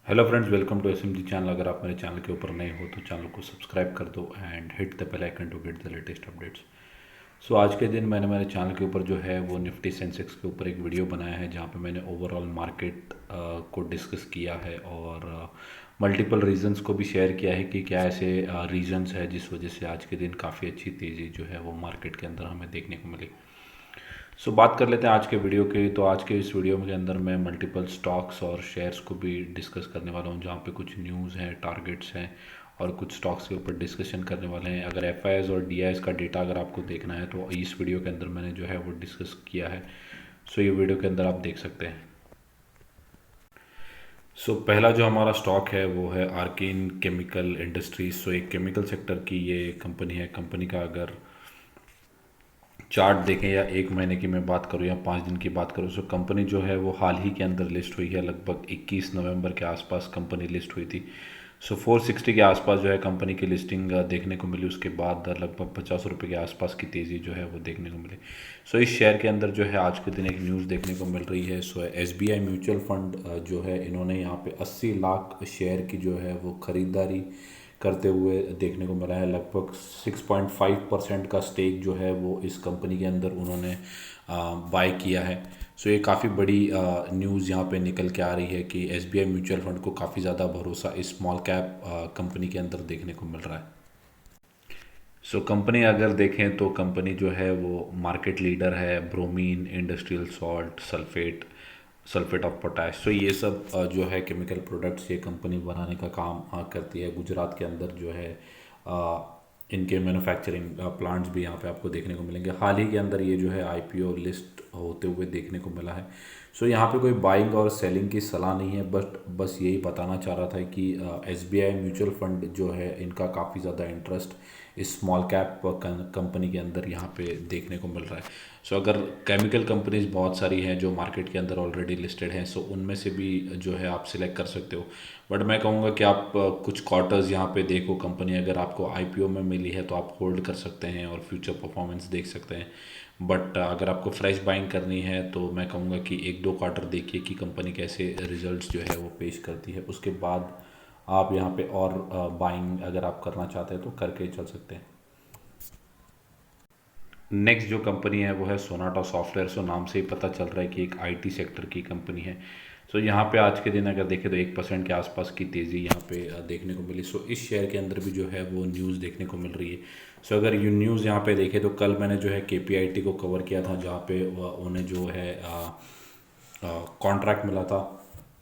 Hello friends, welcome to SMG channel. अगर आप मेरे चैनल के ऊपर नए हो तो चैनल को सब्सक्राइब कर दो and hit the bell icon to get the latest updates. So आज के दिन मैंने मेरे चैनल के ऊपर जो है वो निफ्टी सेंसेक्स के ऊपर एक वीडियो बनाया है जहाँ पे मैंने ओवरऑल मार्केट को डिस्कस किया है और मल्टीपल रीजंस को भी शेयर किया है कि क्या ऐसे रीजंस है जिस वजह से आज के दिन काफ़ी अच्छी तेज़ी जो है वो मार्केट के अंदर हमें देखने को मिली। सो बात कर लेते हैं आज के वीडियो की। तो आज के इस वीडियो के अंदर मैं मल्टीपल स्टॉक्स और शेयर्स को भी डिस्कस करने वाला हूँ, जहाँ पे कुछ न्यूज़ हैं, टारगेट्स हैं और कुछ स्टॉक्स के ऊपर डिस्कशन करने वाले हैं। अगर एफ और डी का डेटा अगर आपको देखना है तो इस वीडियो के अंदर मैंने जो है वो डिस्कस किया है। सो ये वीडियो के अंदर आप देख सकते हैं। सो पहला जो हमारा स्टॉक है वो है आर्किन केमिकल इंडस्ट्रीज। सो एक केमिकल सेक्टर की ये कंपनी है। कंपनी का अगर चार्ट देखें या एक महीने की मैं बात करूं या 5 दिन की बात करूं, तो कंपनी जो है वो हाल ही के अंदर लिस्ट हुई है। लगभग 21 नवंबर के आसपास कंपनी लिस्ट हुई थी। सो 460 के आसपास जो है कंपनी की लिस्टिंग देखने को मिली। उसके बाद लगभग 50 रुपये के आसपास की तेज़ी जो है वो देखने को मिली। सो इस शेयर के अंदर जो है आज के दिन एक न्यूज़ देखने को मिल रही है। सो एसबीआई म्यूचुअल फंड जो है इन्होंने यहाँ पे 80 लाख शेयर की जो है वो ख़रीदारी करते हुए देखने को मिला है। लगभग 6.5% का स्टेक जो है वो इस कंपनी के अंदर उन्होंने बाय किया है। सो ये काफ़ी बड़ी न्यूज़ यहाँ पे निकल के आ रही है कि एसबीआई म्यूचुअल फंड को काफ़ी ज़्यादा भरोसा इस स्मॉल कैप कंपनी के अंदर देखने को मिल रहा है। सो कंपनी अगर देखें तो कंपनी जो है वो मार्केट लीडर है bromine, industrial salt, sulphate of potash. So ये सब जो है केमिकल प्रोडक्ट्स ये कंपनी बनाने का काम करती है। गुजरात के अंदर जो है अ, इनके मैन्युफैक्चरिंग प्लांट्स भी यहाँ पे आपको देखने को मिलेंगे। हाल ही के अंदर ये जो है आईपीओ लिस्ट होते हुए देखने को मिला है। सो यहाँ पे कोई बाइंग और सेलिंग की सलाह नहीं है, बट बस यही बताना चाह रहा था कि एसबीआई म्यूचुअल फंड जो है इनका काफ़ी ज़्यादा इंटरेस्ट इस स्मॉल कैप कंपनी के अंदर यहाँ पे देखने को मिल रहा है। सो अगर केमिकल कंपनीज बहुत सारी हैं जो मार्केट के अंदर ऑलरेडी लिस्टेड हैं, सो उनमें से भी जो है आप सिलेक्ट कर सकते हो। बट मैं कहूँगा कि आप कुछ क्वार्टर्स यहाँ पे देखो। कंपनी अगर आपको आईपीओ में मिली है तो आप होल्ड कर सकते हैं और फ्यूचर परफॉर्मेंस देख सकते हैं। बट अगर आपको फ्रेश बाइंग करनी है तो मैं कहूँगा कि 1-2 क्वार्टर देखिए कि कंपनी कैसे रिजल्ट्स जो है वो पेश करती है। उसके बाद आप यहाँ पे और बाइंग अगर आप करना चाहते हैं तो करके चल सकते हैं। नेक्स्ट जो कंपनी है वो है सोनाटा सॉफ्टवेयर। सो नाम से ही पता चल रहा है कि एक आईटी सेक्टर की कंपनी है। सो यहाँ पे आज के दिन अगर देखें तो 1% के आसपास की तेज़ी यहाँ पे देखने को मिली। सो इस शेयर के अंदर भी जो है वो न्यूज़ देखने को मिल रही है। सो अगर ये न्यूज़ यहाँ पे देखें तो कल मैंने जो है केपीआईटी को कवर किया था, जहाँ पे उन्हें जो है कॉन्ट्रैक्ट मिला था।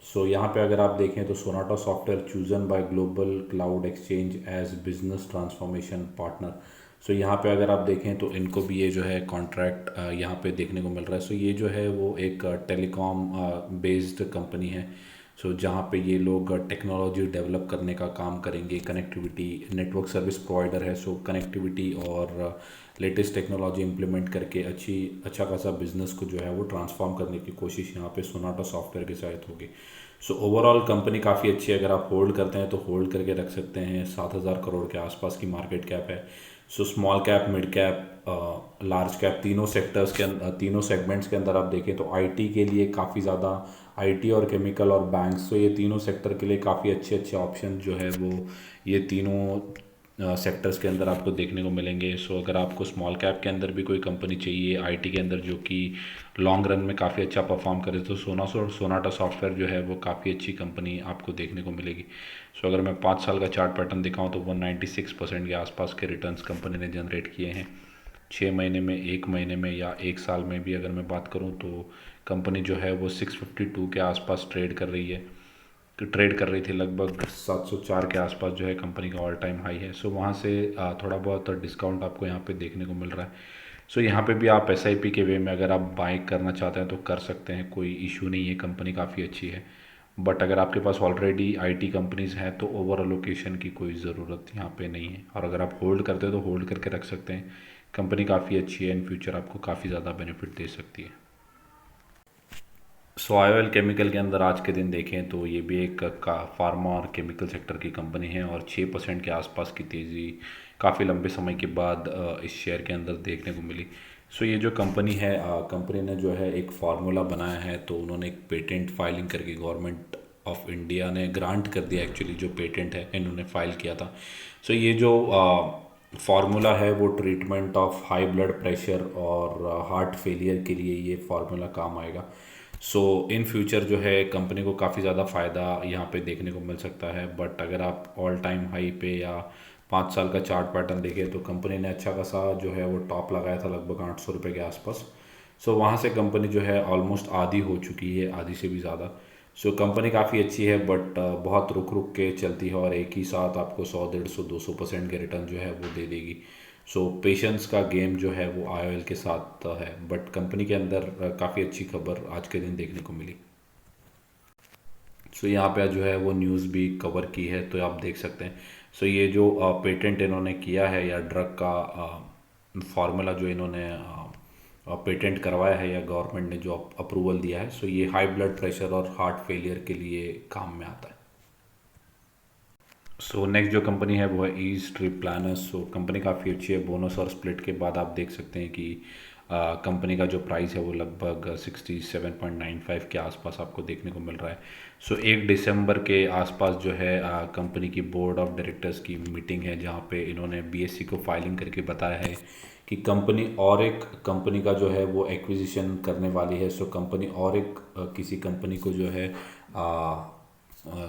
सो यहाँ पे अगर आप देखें तो Sonata software chosen by Global Cloud Exchange as business transformation partner. So यहाँ पे अगर आप देखें तो इनको भी ये जो है कॉन्ट्रैक्ट यहाँ पे देखने को मिल रहा है। सो ये जो है वो एक टेलीकॉम बेस्ड कंपनी है। सो जहाँ पे ये लोग टेक्नोलॉजी डेवलप करने का काम करेंगे। कनेक्टिविटी नेटवर्क सर्विस प्रोवाइडर है। सो कनेक्टिविटी और लेटेस्ट टेक्नोलॉजी इंप्लीमेंट करके अच्छा खासा बिजनेस को जो है वो ट्रांसफॉर्म करने की कोशिश यहाँ पे सोनाटा सॉफ्टवेयर के साथ होगी। सो ओवरऑल कंपनी काफ़ी अच्छी है। अगर आप होल्ड करते हैं तो होल्ड करके रख सकते हैं। 7,000 करोड़ के आसपास की मार्केट कैप है। So small cap, mid cap, large cap, तीनों सेक्टर्स के तीनों सेगमेंट्स के अंदर आप देखें तो आईटी के लिए काफ़ी ज़्यादा, आईटी और केमिकल और बैंक्स, तो ये तीनों सेक्टर के लिए काफ़ी अच्छे अच्छे ऑप्शन जो है वो ये तीनों सेक्टर्स के अंदर आपको देखने को मिलेंगे। सो अगर आपको स्मॉल कैप के अंदर भी कोई कंपनी चाहिए आईटी के अंदर जो कि लॉन्ग रन में काफ़ी अच्छा परफॉर्म करे, तो सोनाटा सॉफ्टवेयर जो है वो काफ़ी अच्छी कंपनी आपको देखने को मिलेगी। सो अगर मैं 5 साल का चार्ट पैटर्न दिखाऊं तो 196% के आसपास के रिटर्न्स कंपनी ने जनरेट किए हैं। 6 महीने में, 1 महीने में या 1 साल में भी अगर मैं बात करूं तो कंपनी जो है वो 652 के आसपास ट्रेड कर रही थी। लगभग 704 के आसपास जो है कंपनी का ऑल टाइम हाई है। सो वहाँ से थोड़ा बहुत डिस्काउंट आपको यहाँ पे देखने को मिल रहा है। सो यहाँ पे भी आप एसआईपी के वे में अगर आप बाई करना चाहते हैं तो कर सकते हैं, कोई इशू नहीं है। कंपनी काफ़ी अच्छी है। बट अगर आपके पास ऑलरेडी आईटी कंपनीज़ हैं तो ओवर अलोकेशन की कोई ज़रूरत यहाँ पे नहीं है। और अगर आप होल्ड करते हैं तो होल्ड करके रख सकते हैं। कंपनी काफ़ी अच्छी है, इन फ्यूचर आपको काफ़ी ज़्यादा बेनिफिट दे सकती है। सो ऑयल केमिकल के अंदर आज के दिन देखें तो ये भी एक का फार्मा और केमिकल सेक्टर की कंपनी है और 6% के आसपास की तेज़ी काफ़ी लंबे समय के बाद इस शेयर के अंदर देखने को मिली। सो ये जो कंपनी है, कंपनी ने जो है एक फार्मूला बनाया है, तो उन्होंने एक पेटेंट फाइलिंग करके गवर्नमेंट ऑफ इंडिया ने ग्रांट कर दिया एक्चुअली, जो पेटेंट है इन्होंने फाइल किया था। सो ये जो फार्मूला है वो treatment of high blood pressure और हार्ट फेलियर के लिए ये फार्मूला काम आएगा। सो इन फ्यूचर जो है कंपनी को काफ़ी ज़्यादा फ़ायदा यहाँ पे देखने को मिल सकता है। बट अगर आप ऑल टाइम हाई पे या 5 साल का चार्ट पैटर्न देखें तो कंपनी ने अच्छा खासा जो है वो टॉप लगाया था लगभग 800 रुपये के आसपास। सो वहाँ से कंपनी जो है ऑलमोस्ट आधी हो चुकी है, आधी से भी ज़्यादा। सो कंपनी काफ़ी अच्छी है बट बहुत रुक रुक के चलती है और एक ही साथ आपको 100 150 200% के रिटर्न जो है वो दे देगी। सो पेशेंस का गेम जो है वो आईओएल के साथ है। बट कंपनी के अंदर काफ़ी अच्छी खबर आज के दिन देखने को मिली। सो यहाँ पे जो है वो न्यूज़ भी कवर की है तो आप देख सकते हैं। सो ये जो पेटेंट इन्होंने किया है या ड्रग का फार्मूला जो इन्होंने पेटेंट करवाया है या गवर्नमेंट ने जो अप्रूवल दिया है, सो ये हाई ब्लड प्रेशर और हार्ट फेलियर के लिए काम में आता है। सो नेक्स्ट जो कंपनी है वो है Ease trip planners. So company काफ़ी अच्छी है। बोनस और स्प्लिट के बाद आप देख सकते हैं कि कंपनी का जो प्राइस है वो लगभग 67.95 के आसपास आपको देखने को मिल रहा है। सो 1 दिसंबर के आसपास जो है कंपनी की बोर्ड ऑफ डायरेक्टर्स की मीटिंग है जहाँ पे इन्होंने बीएससी को फाइलिंग करके बताया है कि कंपनी और एक कंपनी का जो है वो एक्विजिशन करने वाली है। सो कंपनी और एक किसी कंपनी को जो है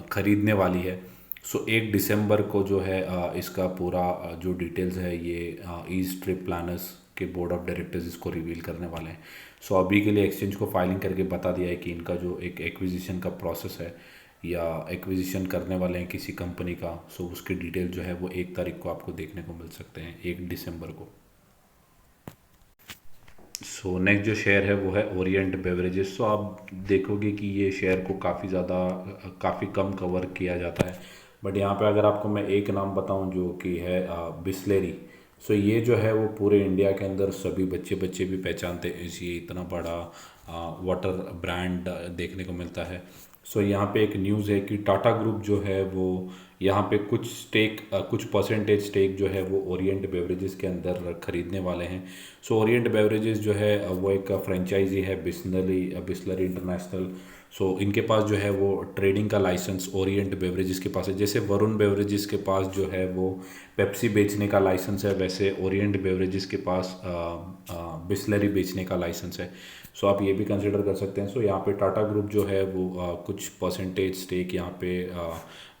ख़रीदने वाली है। सो 1 दिसंबर को जो है इसका पूरा जो डिटेल्स है ये ईज ट्रिप प्लानर्स के बोर्ड ऑफ डायरेक्टर्स इसको रिवील करने वाले हैं। सो अभी के लिए एक्सचेंज को फाइलिंग करके बता दिया है कि इनका जो एक एक्विजिशन का प्रोसेस है या एक्विजिशन करने वाले हैं किसी कंपनी का, सो उसकी डिटेल जो है वो 1 तारीख को आपको देखने को मिल सकते हैं, 1 दिसंबर को। सो नेक्स्ट जो शेयर है वो है ओरिएंट बेवरेजेस। सो आप देखोगे कि ये शेयर को काफ़ी कम कवर किया जाता है। बट यहाँ पे अगर आपको मैं एक नाम बताऊँ जो कि है बिस्लेरी। सो ये जो है वो पूरे इंडिया के अंदर सभी बच्चे बच्चे भी पहचानते हैं, ये इतना बड़ा वाटर ब्रांड देखने को मिलता है। सो यहाँ पे एक न्यूज़ है कि टाटा ग्रुप जो है वो यहाँ पे कुछ परसेंटेज स्टेक जो है वो ओरिएंट बेवरेजेस के अंदर खरीदने वाले हैं। सो ओरिएंट बेवरेजेस जो है वो एक फ्रेंचाइजी है बिस्लरी इंटरनेशनल। सो इनके पास जो है वो ट्रेडिंग का लाइसेंस ओरिएंट बेवरेजेस के पास है। जैसे वरुण बेवरेजेस के पास जो है वो पेप्सी बेचने का लाइसेंस है, वैसे ओरिएंट बेवरेजेस के पास बिस्लरी बेचने का लाइसेंस है। सो आप ये भी कंसिडर कर सकते हैं। सो यहाँ पे टाटा ग्रुप जो है वो कुछ परसेंटेज स्टेक यहाँ पे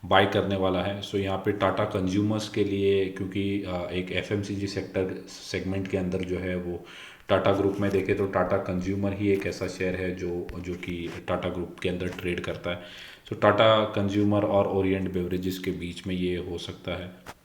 बाय करने वाला है। सो यहाँ पे टाटा कंज्यूमर्स के लिए, क्योंकि एक एफएमसीजी सेगमेंट के अंदर जो है वो टाटा ग्रुप में देखें तो टाटा कंज्यूमर ही एक ऐसा शेयर है जो कि टाटा ग्रुप के अंदर ट्रेड करता है। सो टाटा कंज्यूमर और ओरिएंट बेवरेजेस के बीच में ये हो सकता है।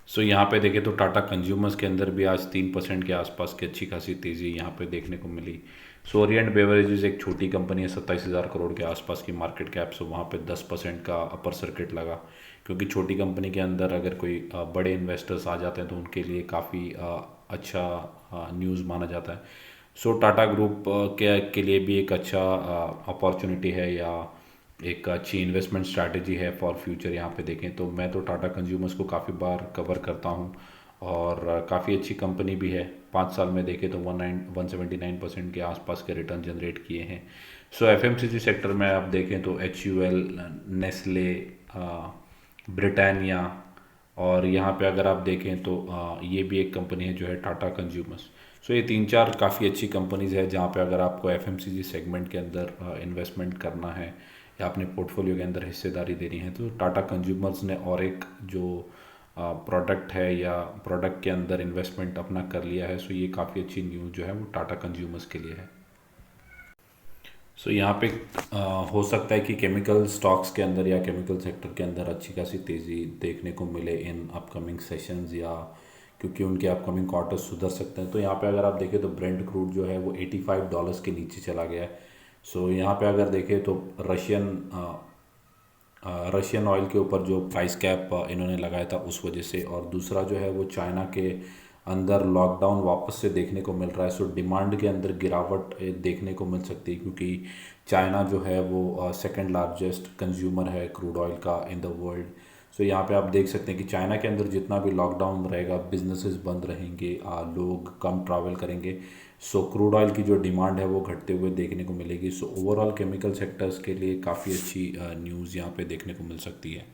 सो यहाँ पे देखें तो टाटा कंज्यूमर्स के अंदर भी आज 3% के आसपास की अच्छी खासी तेज़ी यहाँ पे देखने को मिली। सो ओरिएंट बेवरेजेस एक छोटी कंपनी है, 27,000 करोड़ के आसपास की मार्केट कैप। सो वहाँ पे 10% का अपर सर्किट लगा, क्योंकि छोटी कंपनी के अंदर अगर कोई बड़े इन्वेस्टर्स आ जाते हैं तो उनके लिए काफ़ी अच्छा न्यूज़ माना जाता है। सो टाटा ग्रुप के लिए भी एक अच्छा अपॉर्चुनिटी है या एक अच्छी इन्वेस्टमेंट स्ट्रैटेजी है फॉर फ्यूचर। यहाँ पे देखें तो मैं तो टाटा कंज्यूमर्स को काफ़ी बार कवर करता हूँ और काफ़ी अच्छी कंपनी भी है। 5 साल में देखें तो 179% के आसपास के रिटर्न जनरेट किए हैं। सो एफएमसीजी सेक्टर में आप देखें तो HUL, नेस्ले, ब्रिटानिया, और यहाँ पे अगर आप देखें तो ये भी एक कंपनी है जो है टाटा कंज्यूमर्स। सो ये 3 4 काफ़ी अच्छी कंपनीज़ है जहाँ पे अगर आपको एफएमसीजी सेगमेंट के अंदर इन्वेस्टमेंट करना है या अपने पोर्टफोलियो के अंदर हिस्सेदारी देनी है तो टाटा कंज्यूमर्स ने और एक जो प्रोडक्ट है या प्रोडक्ट के अंदर इन्वेस्टमेंट अपना कर लिया है। सो ये काफ़ी अच्छी न्यूज़ जो है वो टाटा कंज्यूमर्स के लिए है। सो यहाँ पे हो सकता है कि केमिकल स्टॉक्स के अंदर या केमिकल सेक्टर के अंदर अच्छी खासी तेज़ी देखने को मिले इन अपकमिंग सेशंस, या क्योंकि उनके अपकमिंग क्वार्टर्स सुधर सकते हैं। तो यहाँ पे अगर आप देखें तो ब्रेंट क्रूड जो है वो $85 के नीचे चला गया है। सो यहाँ पे अगर देखें तो रशियन ऑयल के ऊपर जो प्राइस कैप इन्होंने लगाया था उस वजह से, और दूसरा जो है वो चाइना के अंदर लॉकडाउन वापस से देखने को मिल रहा है। सो डिमांड के अंदर गिरावट देखने को मिल सकती है, क्योंकि चाइना जो है वो सेकंड लार्जेस्ट कंज्यूमर है क्रूड ऑयल का इन द वर्ल्ड। सो यहाँ पे आप देख सकते हैं कि चाइना के अंदर जितना भी लॉकडाउन रहेगा, बिजनेसेस बंद रहेंगे, लोग कम ट्रैवल करेंगे। सो क्रूड ऑयल की जो डिमांड है वो घटते हुए देखने को मिलेगी। सो ओवरऑल केमिकल सेक्टर्स के लिए काफ़ी अच्छी न्यूज़ यहाँ पे देखने को मिल सकती है।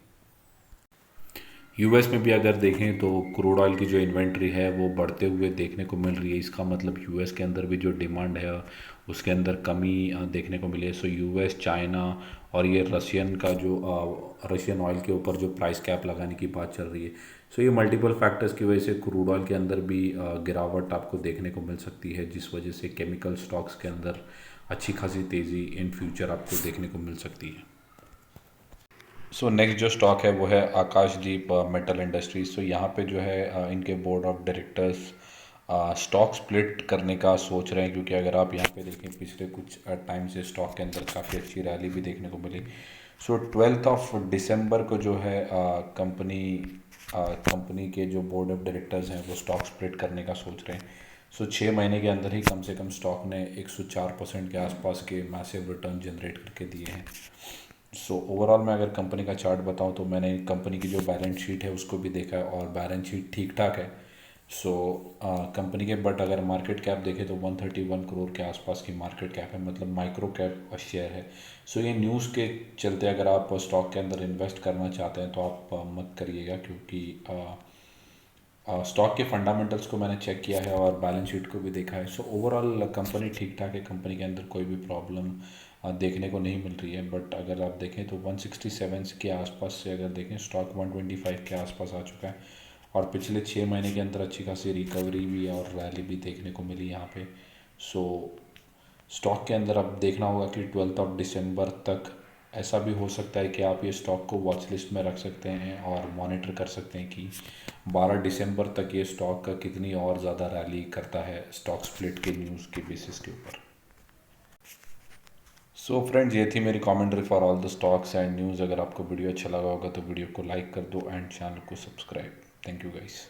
यूएस में भी अगर देखें तो क्रूड ऑयल की जो इन्वेंट्री है वो बढ़ते हुए देखने को मिल रही है। इसका मतलब यूएस के अंदर भी जो डिमांड है उसके अंदर कमी देखने को मिली है। सो यूएस, चाइना और ये रशियन का जो रशियन ऑयल के ऊपर जो प्राइस कैप लगाने की बात चल रही है। सो ये मल्टीपल फैक्टर्स की वजह से क्रूड ऑयल के अंदर भी गिरावट आपको देखने को मिल सकती है, जिस वजह से केमिकल स्टॉक्स के अंदर अच्छी खासी तेज़ी इन फ्यूचर आपको देखने को मिल सकती है। सो नेक्स्ट जो स्टॉक है वो है आकाशदीप मेटल इंडस्ट्रीज। सो यहाँ पे जो है इनके board of directors stock split करने का सोच रहे हैं, क्योंकि अगर आप यहाँ पे देखें पिछले कुछ टाइम से स्टॉक के अंदर काफ़ी अच्छी रैली भी देखने को मिली। सो 12 दिसंबर को जो है कंपनी के जो बोर्ड ऑफ डायरेक्टर्स हैं वो स्टॉक स्प्लिट करने का सोच रहे हैं। सो 6 महीने के अंदर ही कम से कम स्टॉक ने 104% के आसपास के मैसिव रिटर्न जनरेट करके दिए हैं। सो ओवरऑल मैं अगर कंपनी का चार्ट बताऊं तो मैंने कंपनी की जो बैलेंस शीट है उसको भी देखा है और बैलेंस शीट ठीक ठाक है। सो कंपनी के बट अगर मार्केट कैप देखें तो 131 करोड़ के आसपास की मार्केट कैप है, मतलब माइक्रो कैप शेयर है। सो ये न्यूज़ के चलते अगर आप स्टॉक के अंदर इन्वेस्ट करना चाहते हैं तो आप मत करिएगा, क्योंकि स्टॉक के फंडामेंटल्स को मैंने चेक किया है और बैलेंस शीट को भी देखा है। सो ओवरऑल कंपनी ठीक ठाक है, कंपनी के अंदर कोई भी प्रॉब्लम देखने को नहीं मिल रही है। बट अगर आप देखें तो 167 के आसपास से अगर देखें स्टॉक 125 के आसपास आ चुका है और पिछले 6 महीने के अंदर अच्छी खासी रिकवरी भी और रैली भी देखने को मिली यहाँ पे। सो स्टॉक के अंदर अब देखना होगा कि 12 दिसंबर तक ऐसा भी हो सकता है कि आप ये स्टॉक को वॉच लिस्ट में रख सकते हैं और मॉनिटर कर सकते हैं कि 12 दिसंबर तक ये स्टॉक का कितनी और ज़्यादा रैली करता है स्टॉक स्प्लिट के न्यूज़ के बेसिस के ऊपर। सो फ्रेंड्स, ये थी मेरी commentary for all the stocks and news. अगर आपको वीडियो अच्छा लगा होगा तो वीडियो को लाइक कर दो एंड चैनल को सब्सक्राइब। Thank you guys.